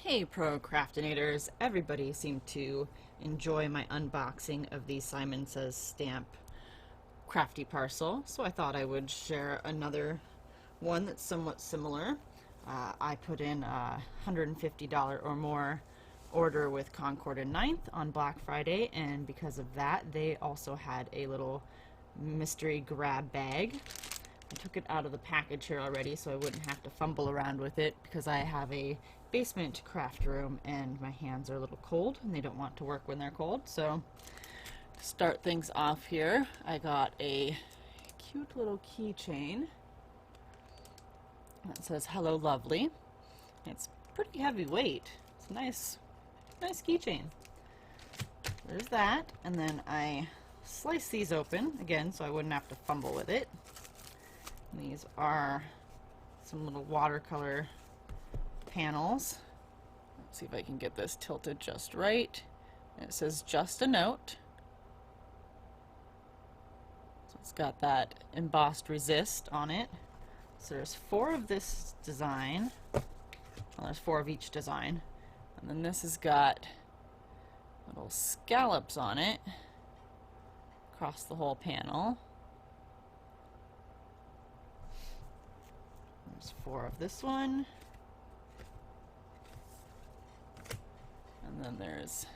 Hey procrastinators, everybody seemed to enjoy my unboxing of the Simon Says stamp crafty parcel, so I thought I would share another one that's somewhat similar. I put in a $150 or more order with Concord 9th on Black Friday, and because of that they also had a little mystery grab bag. I took it out of the package here already so I wouldn't have to fumble around with it because I have a basement craft room and my hands are a little cold and they don't want to work when they're cold. So to start things off here, I got a cute little keychain that says "Hello Lovely." It's pretty heavyweight. It's a nice keychain. There's that, and then I slice these open again so I wouldn't have to fumble with it. These are some little watercolor panels. Let's see if I can get this tilted just right. And it says "Just a Note." So it's got that embossed resist on it. So there's 4 of this design. Well, there's 4 of each design. And then this has got little scallops on it across the whole panel. There's 4 of this one. And then there's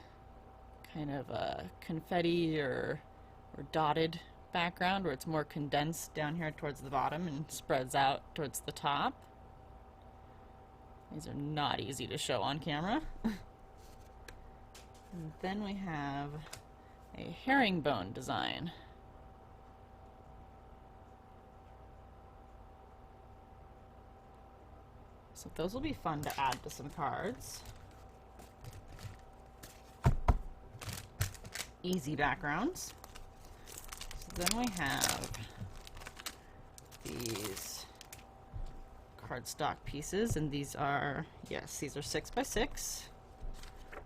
kind of a confetti or dotted background where it's more condensed down here towards the bottom and spreads out towards the top. These are not easy to show on camera. And then we have a herringbone design. So those will be fun to add to some cards. Easy backgrounds. So then we have these cardstock pieces, and these are, yes, these are 6 by 6.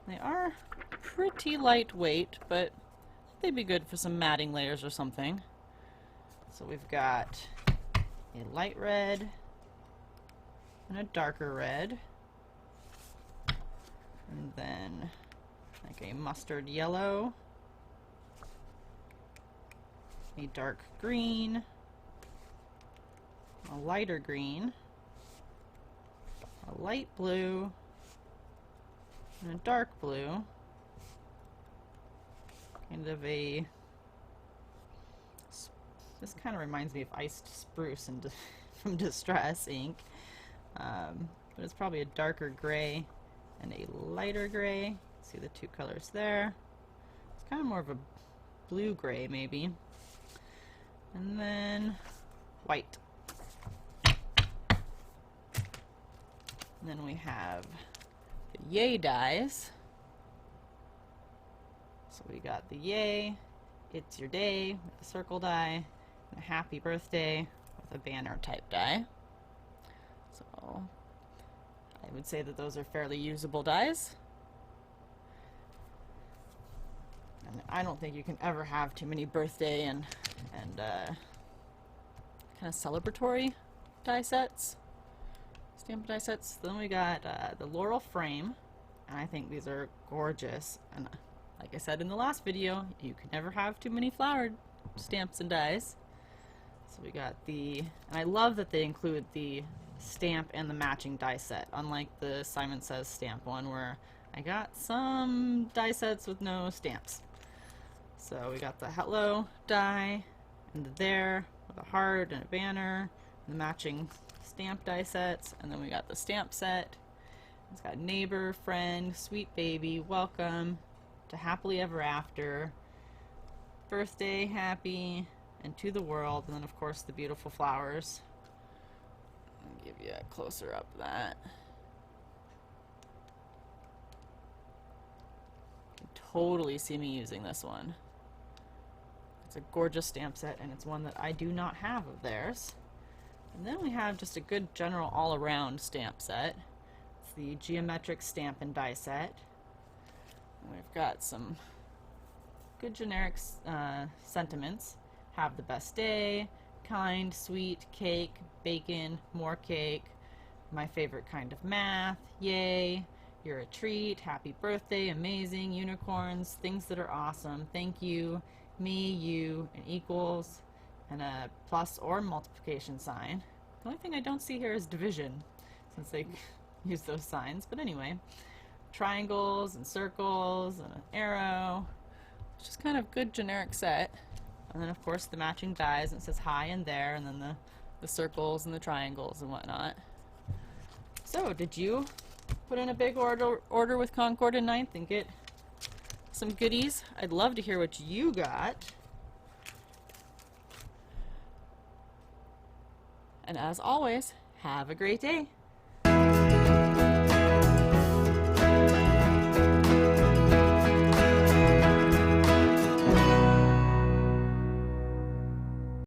They are pretty lightweight, but they'd be good for some matting layers or something. So we've got a light red and a darker red, and then like a mustard yellow, a dark green, a lighter green, a light blue, and a dark blue. Kind of a, this kind of reminds me of iced spruce and from Distress ink. But it's probably a darker gray and a lighter gray. See the 2 colors there. It's kind of more of a blue gray maybe. And then white. And then we have the Yay dies. So we got the Yay, It's Your Day with a circle die, and a Happy Birthday with a banner type die. So I would say that those are fairly usable dies. And I don't think you can ever have too many birthday and kind of celebratory die sets, stamp die sets. Then we got the Laurel Frame, and I think these are gorgeous. And like I said in the last video, you can never have too many flowered stamps and dies. So we got the, and I love that they include the stamp and the matching die set, unlike the Simon Says stamp one where I got some die sets with no stamps. So we got the hello die and the there with a heart and a banner and the matching stamp die sets, and then we got the stamp set. It's got neighbor, friend, sweet baby, welcome to happily ever after, birthday, happy, and to the world, and then of course the beautiful flowers. I'll give you a closer up of that. You can totally see me using this one. It's a gorgeous stamp set, and it's one that I do not have of theirs. And then we have just a good general all-around stamp set. It's the geometric stamp and die set. And we've got some good generic sentiments. Have the best day, kind, sweet, cake, bacon, more cake, my favorite kind of math, yay, you're a treat, happy birthday, amazing, unicorns, things that are awesome, thank you, me, you, and equals, and a plus or multiplication sign. The only thing I don't see here is division, since they use those signs. But anyway, triangles and circles and an arrow. It's just kind of good generic set. And then of course the matching dies, and it says hi in there, and then the circles and the triangles and whatnot. So did you put in a big order with Concord and 9th and get some goodies? I'd love to hear what you got. And as always, have a great day.